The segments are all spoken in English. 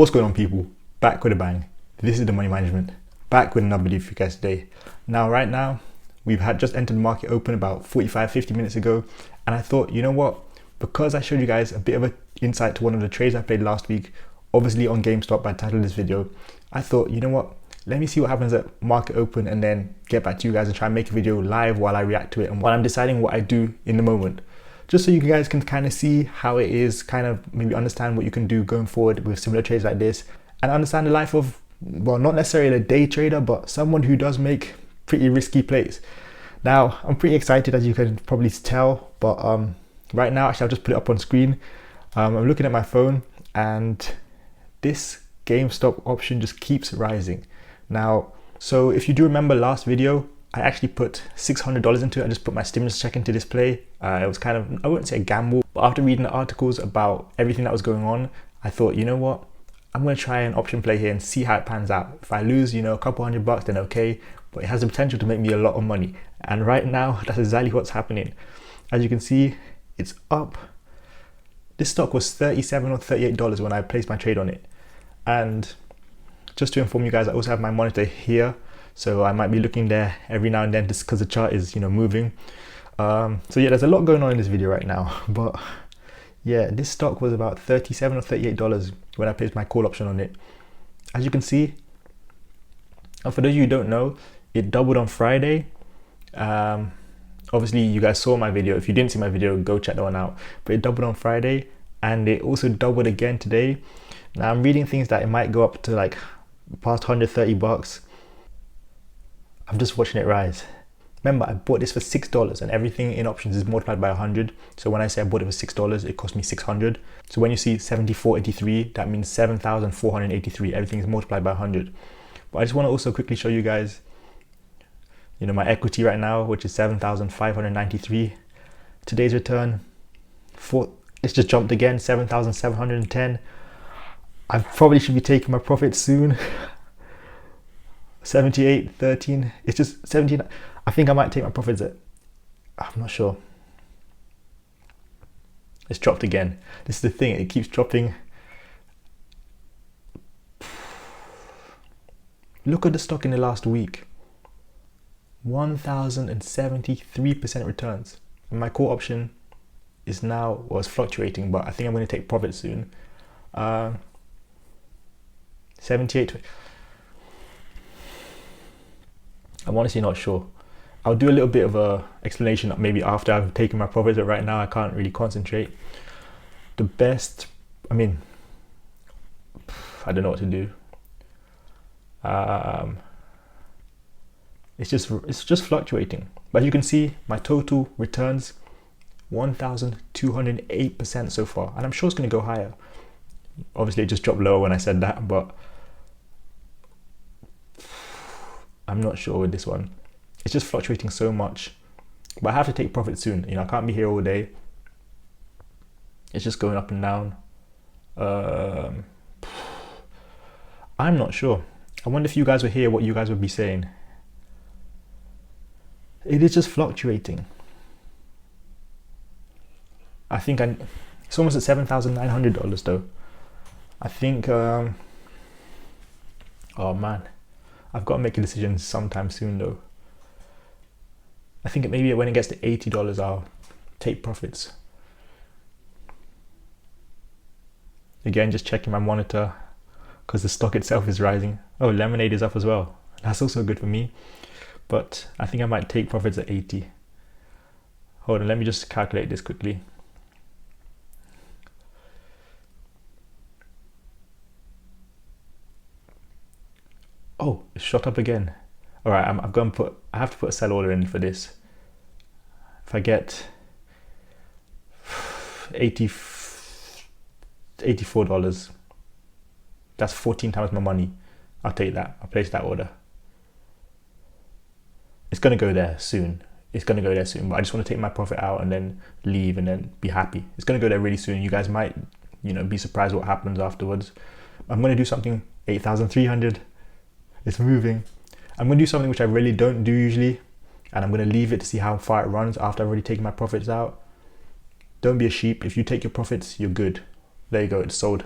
What's going on, people? Back with a bang. This is the Money Management. Back with another video for you guys today. Now, right now, we've just entered the market open about 45-50 minutes ago, and I thought, you know what? Because I showed you guys a bit of an insight to one of the trades I played last week, obviously on Gamestop, I titled this video. I thought, you know what? Let me see what happens at market open and then get back to you guys and try and make a video live while I react to it and while I'm deciding what I do in the moment. Just so you guys can kind of see how it is, kind of maybe understand what you can do going forward with similar trades like this, and understand the life of, well, not necessarily a day trader, but someone who does make pretty risky plays. Now, I'm pretty excited, as you can probably tell, but right now, actually, I'll just put it up on screen. I'm looking at my phone, and this Gamestop option just keeps rising. Now, so if you do remember last video, I actually put $600 into it. I just put my stimulus check into this play. It was kind of, I wouldn't say a gamble, but after reading the articles about everything that was going on, I thought, you know what? I'm going to try an option play here and see how it pans out. If I lose, you know, a couple $100, then okay, but it has the potential to make me a lot of money. And right now, that's exactly what's happening. As you can see, it's up. This stock was $37 or $38 when I placed my trade on it. And just to inform you guys, I also have my monitor here. So I might be looking there every now and then just because the chart is, you know, moving. So yeah, there's a lot going on in this video right now. But yeah, this stock was about $37 or $38 when I placed my call option on it. As you can see, and for those of you who don't know, it doubled on Friday. Obviously, you guys saw my video. If you didn't see my video, go check that one out. But it doubled on Friday, and it also doubled again today. Now I'm reading things that it might go up to like past $130. I'm just watching it rise. Remember, I bought this for $6 and everything in options is multiplied by 100. So when I say I bought it for $6, it cost me 600. So when you see 74.83, that means 7,483. Everything is multiplied by 100. But I just want to also quickly show you guys, you know, my equity right now, which is 7,593. Today's return, it's just jumped again, 7,710. I probably should be taking my profit soon. 78, 13, it's just 17. I think I might take my profits at, I'm not sure. It's dropped again. This is the thing, it keeps dropping. Look at the stock in the last week. 1,073% returns. And my call option is now, well, it's fluctuating, but I think I'm going to take profit soon. 78. I'm honestly not sure. I'll do a little bit of a explanation maybe after I've taken my profits, but right now I can't really concentrate. The best, I mean, I don't know what to do. It's just fluctuating. But you can see my total returns 1,208% so far, and I'm sure it's going to go higher. Obviously, it just dropped lower when I said that, but I'm not sure with this one. It's just fluctuating so much, but I have to take profit soon. You know, I can't be here all day. It's just going up and down. I'm not sure. I wonder if you guys were here, what you guys would be saying. It is just fluctuating. I think it's almost at $7,900 though. I think, oh man. I've got to make a decision sometime soon though. I think maybe when it gets to $80, I'll take profits. Again, just checking my monitor because the stock itself is rising. Oh, Lemonade is up as well. That's also good for me. But I think I might take profits at 80. Hold on, let me just calculate this quickly. Oh, it shot up again. All right, I have to put a sell order in for this. If I get $84, that's 14 times my money. I'll take that. I'll place that order. It's gonna go there soon. It's gonna go there soon, but I just want to take my profit out and then leave and then be happy. It's gonna go there really soon. You guys might, you know, be surprised what happens afterwards. I'm gonna do something 8,300. It's moving. I'm going to do something which I really don't do usually, and I'm going to leave it to see how far it runs after I've already taken my profits out. Don't be a sheep. If you take your profits, you're good. There you go, it's sold.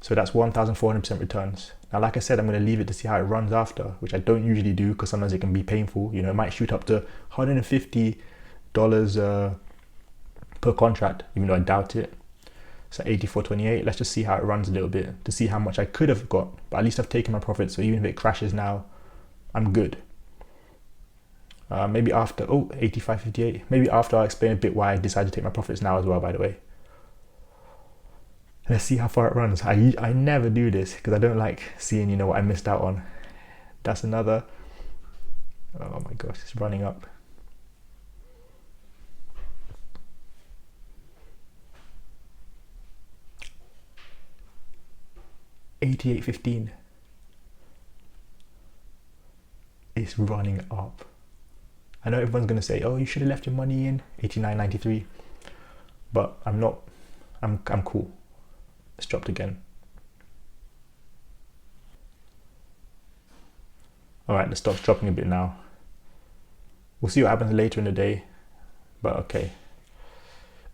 So that's 1,400% returns. Now, like I said, I'm going to leave it to see how it runs after, which I don't usually do because sometimes it can be painful. You know, it might shoot up to $150 per contract, even though I doubt it. So 84.28. Let's just see how it runs a little bit to see how much I could have got. But at least I've taken my profit. So even if it crashes now, I'm good. Maybe after, 85.58. Maybe after I'll explain a bit why I decided to take my profits now as well, by the way. Let's see how far it runs. I never do this because I don't like seeing, you know, what I missed out on. That's another. Oh my gosh, it's running up. $88.15. It's running up. I know everyone's gonna say, "Oh, you should have left your money in." 89.93, but I'm not. I'm cool. It's dropped again. All right, the stock's dropping a bit now. We'll see what happens later in the day, but okay,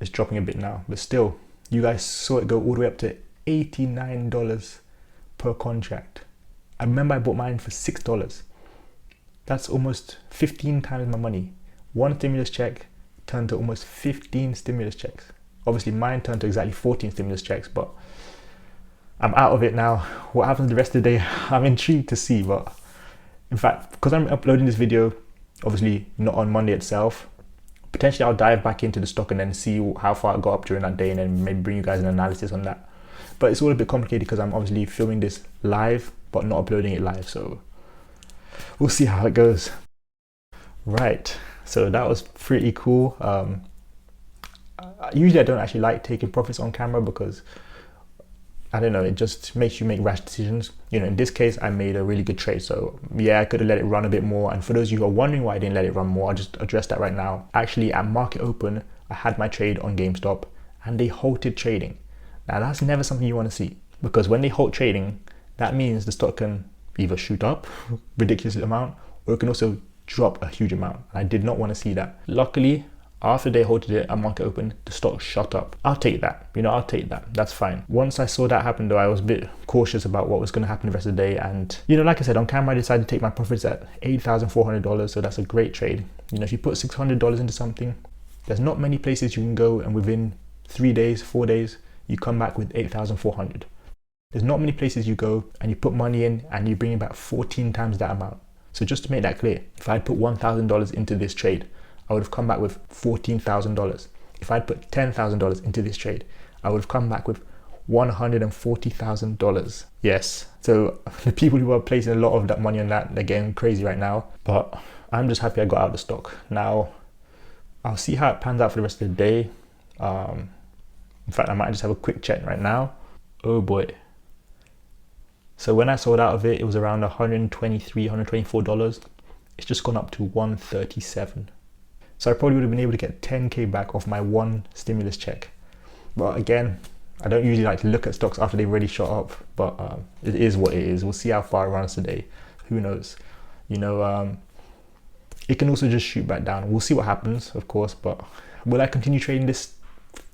it's dropping a bit now. But still, you guys saw it go all the way up to $89 per contract. I remember I bought mine for $6. That's almost 15 times my money. One stimulus check turned to almost 15 stimulus checks. Obviously mine turned to exactly 14 stimulus checks, but I'm out of it now. What happens the rest of the day, I'm intrigued to see. But in fact, because I'm uploading this video, obviously not on Monday itself, potentially I'll dive back into the stock and then see how far it got up during that day and then maybe bring you guys an analysis on that. But it's all a bit complicated because I'm obviously filming this live, but not uploading it live. So we'll see how it goes. Right, so that was pretty cool. Usually I don't actually like taking profits on camera because I don't know, it just makes you make rash decisions. You know, in this case, I made a really good trade. So yeah, I could have let it run a bit more. And for those of you who are wondering why I didn't let it run more, I'll just address that right now. Actually, at market open, I had my trade on Gamestop and they halted trading. Now that's never something you want to see, because when they halt trading, that means the stock can either shoot up ridiculous amount or it can also drop a huge amount. I did not want to see that. Luckily, after they halted it at market open, the stock shot up. I'll take that, you know, I'll take that. That's fine. Once I saw that happen though, I was a bit cautious about what was going to happen the rest of the day. And, you know, like I said, on camera, I decided to take my profits at $8,400. So that's a great trade. You know, if you put $600 into something, there's not many places you can go and within 3 days, 4 days, you come back with 8,400. There's not many places you go and you put money in and you bring in back 14 times that amount. So just to make that clear, if I had put $1,000 into this trade, I would have come back with $14,000. If I'd put $10,000 into this trade, I would have come back with $140,000. Yes, so the people who are placing a lot of that money on that, they're getting crazy right now. But I'm just happy I got out of the stock. Now, I'll see how it pans out for the rest of the day. In fact, I might just have a quick check right now. Oh boy. So when I sold out of it, it was around $123, $124. It's just gone up to $137. So I probably would have been able to get 10K back off my one stimulus check. But again, I don't usually like to look at stocks after they've already shot up, but it is what it is. We'll see how far it runs today. Who knows? You know, it can also just shoot back down. We'll see what happens, of course, but will I continue trading this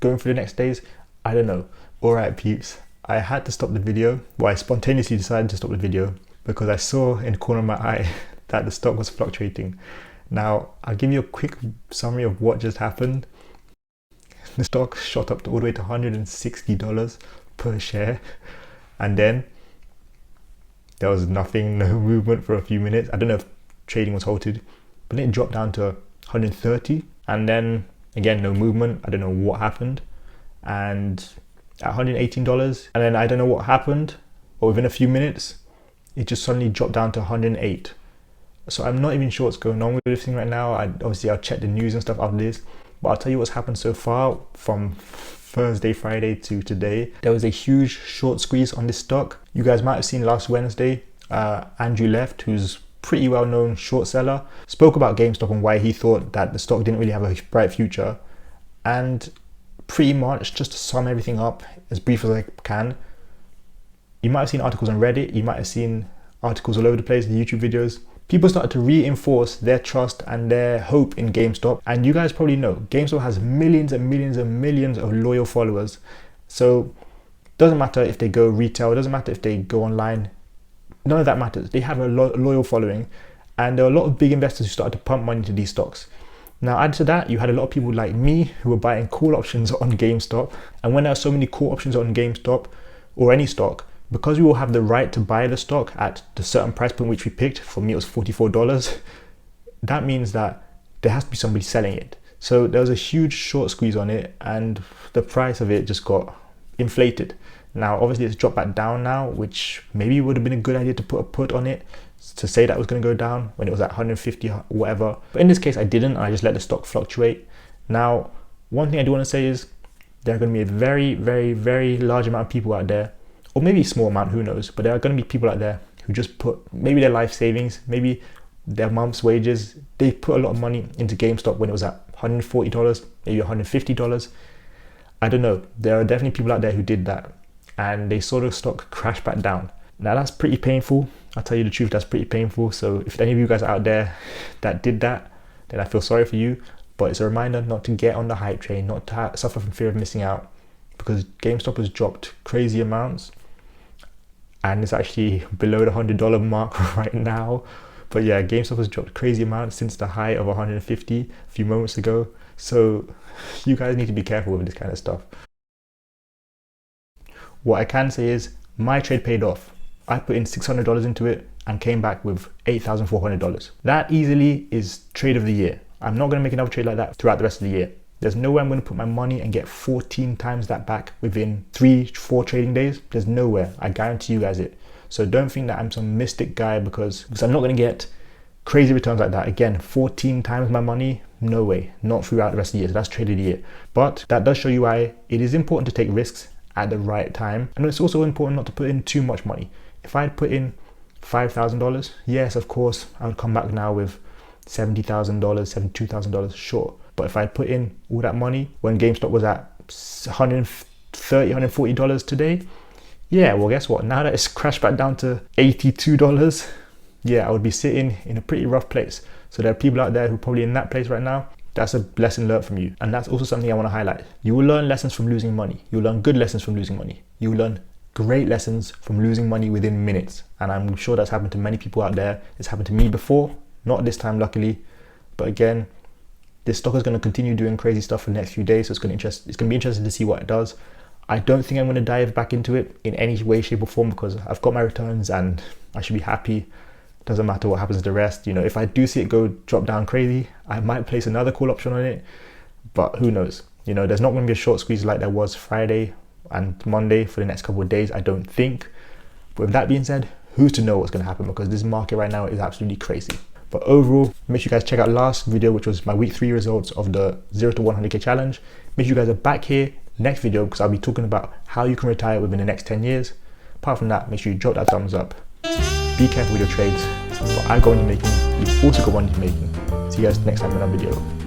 going for the next days? I don't know. All right, peeps. I had to stop the video. Well, I spontaneously decided to stop the video because I saw in the corner of my eye that the stock was fluctuating. Now, I'll give you a quick summary of what just happened. The stock shot up all the way to $160 per share. And then there was nothing, no movement for a few minutes. I don't know if trading was halted, but then it dropped down to 130. And then again, no movement. I don't know what happened. And at $118, and then I don't know what happened, but within a few minutes, it just suddenly dropped down to 108. So I'm not even sure what's going on with this thing right now. I'll check the news and stuff after this, but I'll tell you what's happened so far from Thursday, Friday to today. There was a huge short squeeze on this stock. You guys might have seen last Wednesday, Andrew Left, who's pretty well-known short seller, spoke about GameStop and why he thought that the stock didn't really have a bright future. And pretty much, just to sum everything up as brief as I can, you might have seen articles on Reddit, you might have seen articles all over the place, the YouTube videos. People started to reinforce their trust and their hope in GameStop. And you guys probably know, GameStop has millions and millions and millions of loyal followers. So Doesn't matter if they go retail, it doesn't matter if they go online, none of that matters. They have a loyal following, and there are a lot of big investors who started to pump money into these stocks. Now, add to that, you had a lot of people like me who were buying call options on Gamestop. And when there are so many call options on Gamestop or any stock, because we all have the right to buy the stock at the certain price point which we picked, for me it was $44, that means that there has to be somebody selling it. So there was a huge short squeeze on it, and the price of it just got inflated. Now, obviously it's dropped back down now, which maybe would have been a good idea to put a put on it to say that it was going to go down when it was at 150 or whatever. But in this case, I didn't. I just let the stock fluctuate. Now, one thing I do want to say is there are going to be a very, very, very large amount of people out there, or maybe a small amount, who knows, but there are going to be people out there who just put maybe their life savings, maybe their month's wages. They put a lot of money into GameStop when it was at $140, maybe $150. I don't know. There are definitely people out there who did that, and they saw the stock crash back down. Now, that's pretty painful. I'll tell you the truth, that's pretty painful. So if any of you guys are out there that did that, then I feel sorry for you. But it's a reminder not to get on the hype train, not to suffer from fear of missing out, because GameStop has dropped crazy amounts, and it's actually below the $100 mark right now. But yeah, GameStop has dropped crazy amounts since the high of 150 a few moments ago. So you guys need to be careful with this kind of stuff. What I can say is my trade paid off. I put in $600 into it and came back with $8,400. That easily is trade of the year. I'm not going to make another trade like that throughout the rest of the year. There's no way I'm going to put my money and get 14 times that back within 3-4 trading days. There's nowhere. I guarantee you guys it. So don't think that I'm some mystic guy because I'm not going to get crazy returns like that. Again, 14 times my money, no way. Not throughout the rest of the year. So that's trade of the year. But that does show you why it is important to take risks at the right time. And it's also important not to put in too much money. If I had put in $5,000, yes, of course, I would come back now with $70,000, $72,000, sure. But if I had put in all that money when GameStop was at $130, $140 today, yeah, well, guess what? Now that it's crashed back down to $82, yeah, I would be sitting in a pretty rough place. So there are people out there who are probably in that place right now. That's a lesson learned from you. And that's also something I want to highlight. You will learn lessons from losing money. You'll learn good lessons from losing money. You will learn great lessons from losing money within minutes. And I'm sure that's happened to many people out there. It's happened to me before, not this time, luckily. But again, this stock is going to continue doing crazy stuff for the next few days. So it's going to be interesting to see what it does. I don't think I'm going to dive back into it in any way, shape or form because I've got my returns and I should be happy. Doesn't matter what happens to the rest. You know, if I do see it go drop down crazy, I might place another call option on it, but who knows? You know, there's not going to be a short squeeze like there was Friday and Monday for the next couple of days, I don't think. But with that being said, who's to know what's going to happen because this market right now is absolutely crazy. But overall, make sure you guys check out last video, which was my week 3 results of the 0 to 100k challenge. Make sure you guys are back here next video because I'll be talking about how you can retire within the next 10 years. Apart from that, make sure you drop that thumbs up. Be careful with your trades. But I've got money making, you've also got money making. See you guys next time in another video.